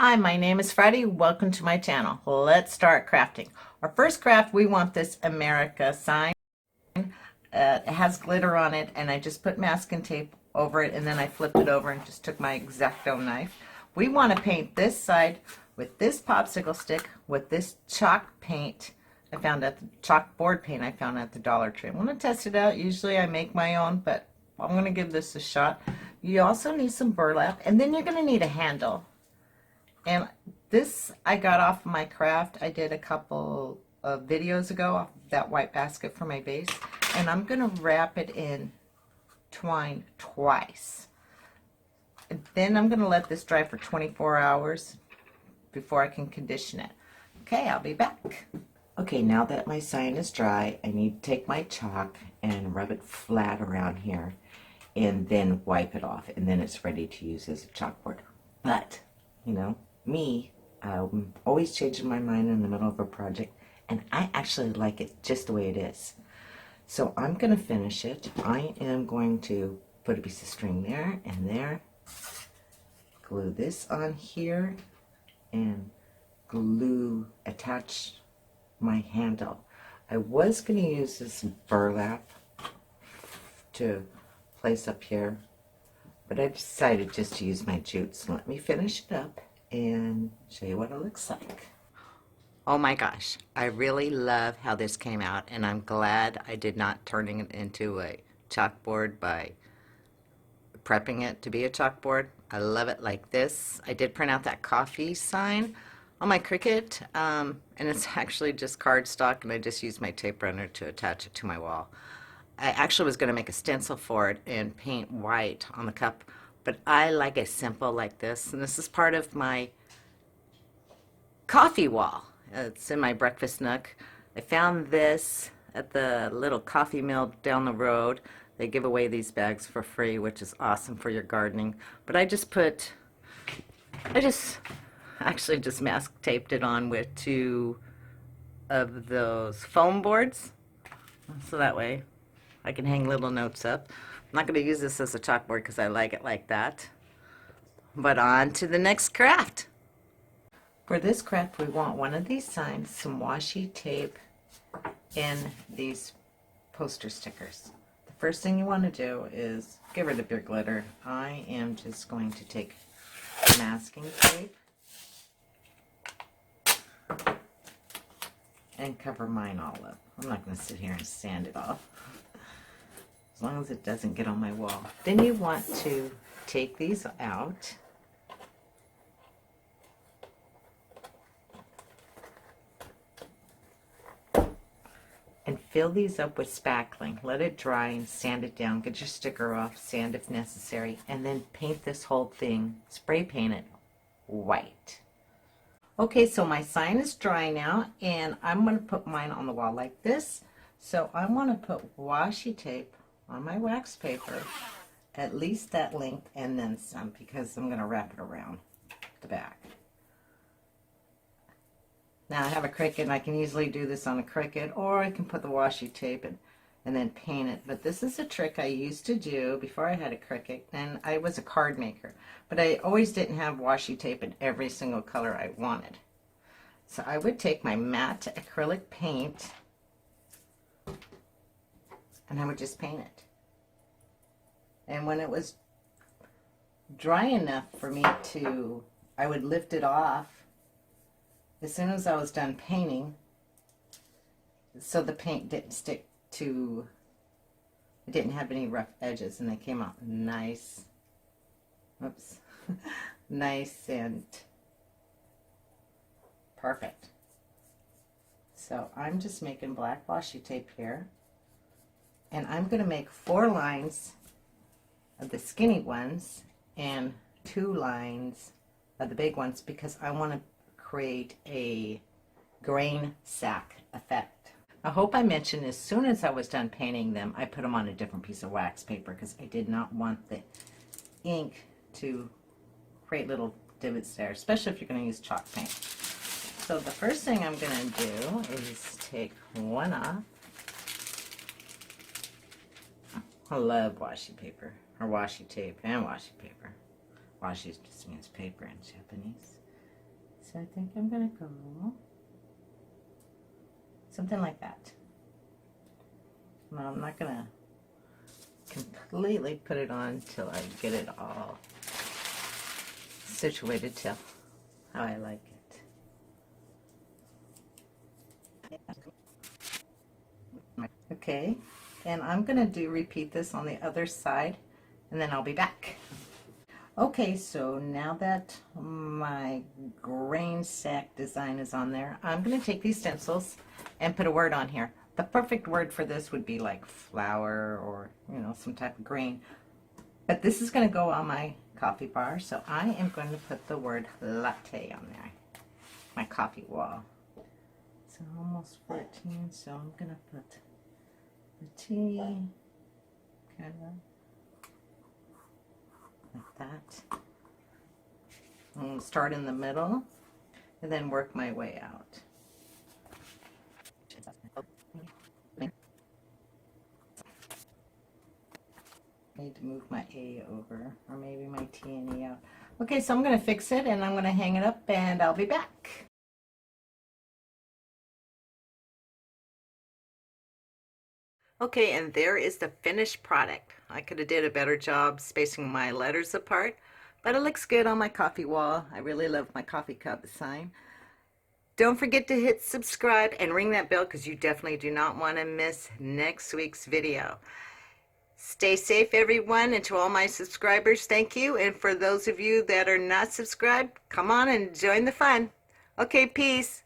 Hi, my name is Freddie. Welcome to my channel. Let's start crafting. Our first craft, we want this America sign. It has glitter on it, and I just put masking tape over it, and then I flipped it over and just took my X-Acto knife. We want to paint this side with this popsicle stick with this chalk paint I found at the chalkboard paint I found at the Dollar Tree. I want to test it out. Usually I make my own, but I'm going to give this a shot. You also need some burlap, and then you're going to need a handle. And this I got off my craft. I did a couple of videos ago off that white basket for my base. And I'm going to wrap it in twine twice. And then I'm going to let this dry for 24 hours before I can condition it. Okay, I'll be back. Okay, now that my sign is dry, I need to take my chalk and rub it flat around here and then wipe it off. And then it's ready to use as a chalkboard. But, you know, me, I'm always changing my mind in the middle of a project, and I actually like it just the way it is. So I'm going to finish it. I am going to put a piece of string there and there, glue this on here, and attach my handle. I was going to use this burlap to place up here, but I decided just to use my jute. So let me finish it up and show you what it looks like. Oh my gosh, I really love how this came out, and I'm glad I did not turn it into a chalkboard by prepping it to be a chalkboard. I love it like this. I did print out that coffee sign on my Cricut, and it's actually just cardstock, and I just used my tape runner to attach it to my wall. I actually was going to make a stencil for it and paint white on the cup, but I like it simple like this, and this is part of my coffee wall. It's in my breakfast nook. I found this at the little coffee mill down the road. They give away these bags for free, which is awesome for your gardening. But I just actually just mask taped it on with two of those foam boards, so that way I can hang little notes up. I'm not going to use this as a chalkboard because I like it like that. But on to the next craft. For this craft, we want one of these signs, some washi tape, and these poster stickers. The first thing you want to do is get rid of your glitter. I am just going to take masking tape and cover mine all up. I'm not going to sit here and sand it off, as long as it doesn't get on my wall. Then you want to take these out and fill these up with spackling. Let it dry and sand it down. Get your sticker off, sand if necessary, and then paint this whole thing, spray paint it white. Okay, so my sign is dry now, and I'm going to put mine on the wall like this. So I want to put washi tape on my wax paper, at least that length and then some, because I'm going to wrap it around the back. Now I have a Cricut, and I can easily do this on a Cricut, or I can put the washi tape and then paint it. But this is a trick I used to do before I had a Cricut, and I was a card maker. But I always didn't have washi tape in every single color I wanted. So I would take my matte acrylic paint, and I would just paint it. And when it was dry enough for me to, I would lift it off as soon as I was done painting, so the paint didn't stick to, it didn't have any rough edges, and they came out nice. Oops. Nice and perfect. So I'm just making black washi tape here, and I'm going to make 4 lines of the skinny ones and 2 lines of the big ones, because I want to create a grain sack effect. I hope I mentioned as soon as I was done painting them, I put them on a different piece of wax paper, because I did not want the ink to create little divots there, especially if you're going to use chalk paint. So the first thing I'm going to do is take one off. I love washi paper, or washi tape and washi paper. Washi just means paper in Japanese. So I think I'm going to go something like that. Now I'm not going to completely put it on till I get it all situated to how I like it. Okay, and I'm going to repeat this on the other side, and then I'll be back. Okay, so now that my grain sack design is on there, I'm going to take these stencils and put a word on here. The perfect word for this would be like flour or, you know, some type of grain. But this is going to go on my coffee bar, so I am going to put the word latte on there, my coffee wall. It's almost 14, so I'm going to put the T kind of like that. I'm going to start in the middle and then work my way out. I need to move my A over, or maybe my T and E out. Okay, so I'm going to fix it and I'm going to hang it up and I'll be back. Okay, and there is the finished product. I could have did a better job spacing my letters apart, but it looks good on my coffee wall. I really love my coffee cup sign. Don't forget to hit subscribe and ring that bell because you definitely do not want to miss next week's video. Stay safe, everyone, and to all my subscribers, thank you. And for those of you that are not subscribed, come on and join the fun. Okay, peace.